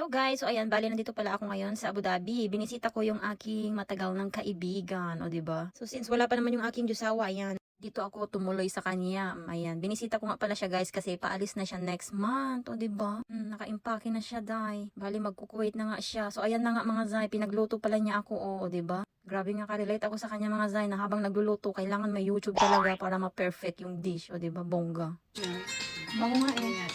guys, so ayan, bali nandito pala ako ngayon sa Abu Dhabi. Binisita ko yung aking matagal ng kaibigan, o 'di ba? So since wala pa naman yung aking josawa, ayan, dito ako tumuloy sa kanya. Ayan, binisita ko nga pala siya guys kasi paalis na siya next month, o 'di ba? Naka-impake na siya, dai. Bali magkukuwait na nga siya. So ayan na nga mga zay, pinagluto pala niya ako, o 'di ba? Grabe nga ka-relate ako sa kanya mga zay na habang nagluluto, kailangan may YouTube talaga para ma-perfect yung dish, o 'di ba? Bongga. Bango nga eh.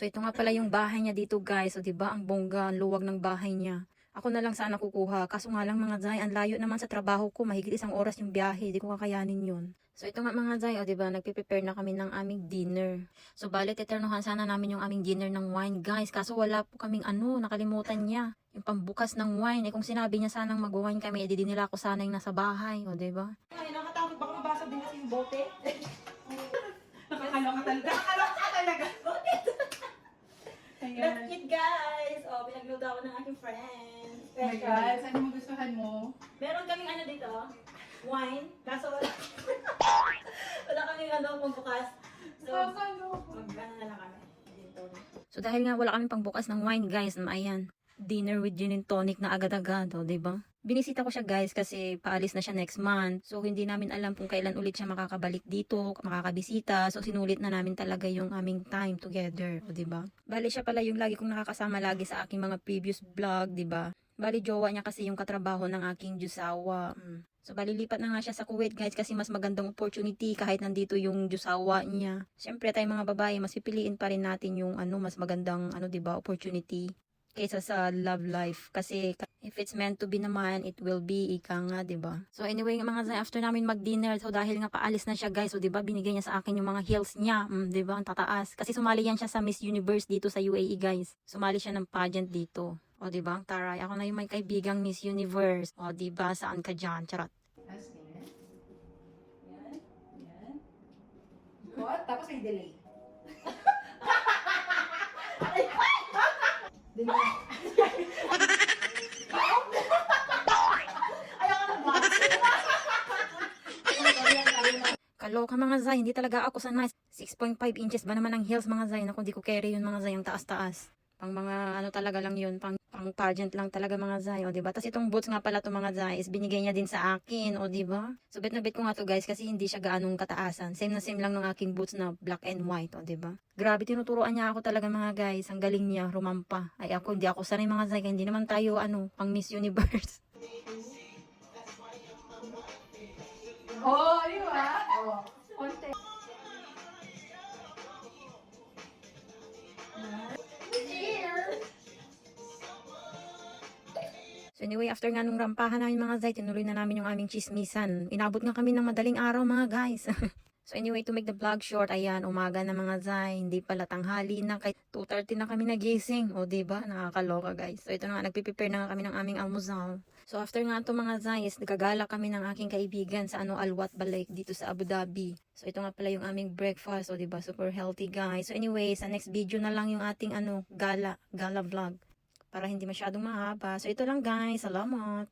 So ito nga pala yung bahay niya dito guys. So 'di ba ang bongga, ang luwag ng bahay niya. Ako na lang sana kukuha. Kaso nga lang mga zay, ang layo naman sa trabaho ko. Mahigit 1 oras yung biyahe. Di ko kakayanin yun. So ito nga mga zay, o 'di ba, nagpe-prepare na kami ng aming dinner. So bali teternohan sana namin yung aming dinner ng wine guys. Kaso wala po kaming nakalimutan niya. Yung pambukas ng wine. Kung sinabi niya sanang mag-wine kami, edi nila ako sana yung nasa bahay, o 'di ba? Ay, nakatakot baka mabasag din kasi yung bote. Nakakaloka talaga. Nakakaloka talaga. Let's eat guys! O, pinagluto ako ng aking friends. Oh my God, saan mo gustuhan mo? Meron kaming dito, wine. Kaso wala, wala kaming pambukas. So, mag-ano na lang kami. So dahil nga wala kaming pangbukas ng wine guys, ayan, dinner with gin and tonic na agad-agad, o 'di ba? Binisita ko siya guys kasi paalis na siya next month. So hindi namin alam kung kailan ulit siya makakabalik dito, makakabisita. So sinulit na namin talaga yung aming time together, o 'di ba? Bali siya pala yung lagi kong nakakasama lagi sa aking mga previous vlog, 'di ba? Bali jowa niya kasi yung katrabaho ng aking josawa. So bali lipat na nga siya sa Kuwait guys kasi mas magandang opportunity kahit nandito yung josawa niya. Syempre tayong mga babae, mas pipiliin pa rin natin yung mas magandang 'di ba, opportunity kaysa sa love life. Kasi if it's meant to be naman, it will be, ika nga, 'di ba? So anyway, mga zay, after namin mag-dinner, so dahil nga paalis na siya guys, so 'di ba, binigay niya sa akin yung mga heels niya, 'di ba, ang tataas. Kasi sumali yan siya sa Miss Universe dito sa UAE guys. Sumali siya ng pageant dito. O 'di ba? Taray, ako na yung may kaibigang Miss Universe. O 'di ba, saan ka diyan? Charot. Yan. Yan. What? Tapos may delay. Delay. Kaloka mga zay, hindi talaga ako sanay. 6.5 inches ba naman ang heels mga zay? Naku, di ko carry yun mga zay, ang taas-taas. Pang mga talaga lang yun, pang pageant lang talaga mga zay, o diba? Tapos itong boots nga pala to mga zay, is binigay niya din sa akin, o diba? So bet na bet ko nga to guys, kasi hindi siya gaanong kataasan. Same na same lang ng aking boots na black and white, o diba? Grabe, tinuturoan niya ako talaga mga guys, ang galing niya, rumampa. Ay ako, hindi ako sanay mga zay, hindi naman tayo pang Miss Universe. Oh, di ba? Oh. Konti. So anyway, after nga nung rampahan namin mga zay, tinuloy na namin yung aming chismisan. Inabot nga kami ng madaling araw mga guys. So anyway, to make the vlog short, ayan, umaga na mga zay, hindi pala tanghali na, kahit 2:30 na kami nagising. O diba, nakakaloka guys. So ito na nga, nagpiprepare na nga kami ng aming almusal. So after nga ito mga zay, nagagala kami ng aking kaibigan sa Alwat Balaik dito sa Abu Dhabi. So ito nga pala yung aming breakfast, o diba, super healthy guys. So anyway, sa next video na lang yung ating gala vlog. Para hindi masyadong mahaba. So ito lang guys, salamat!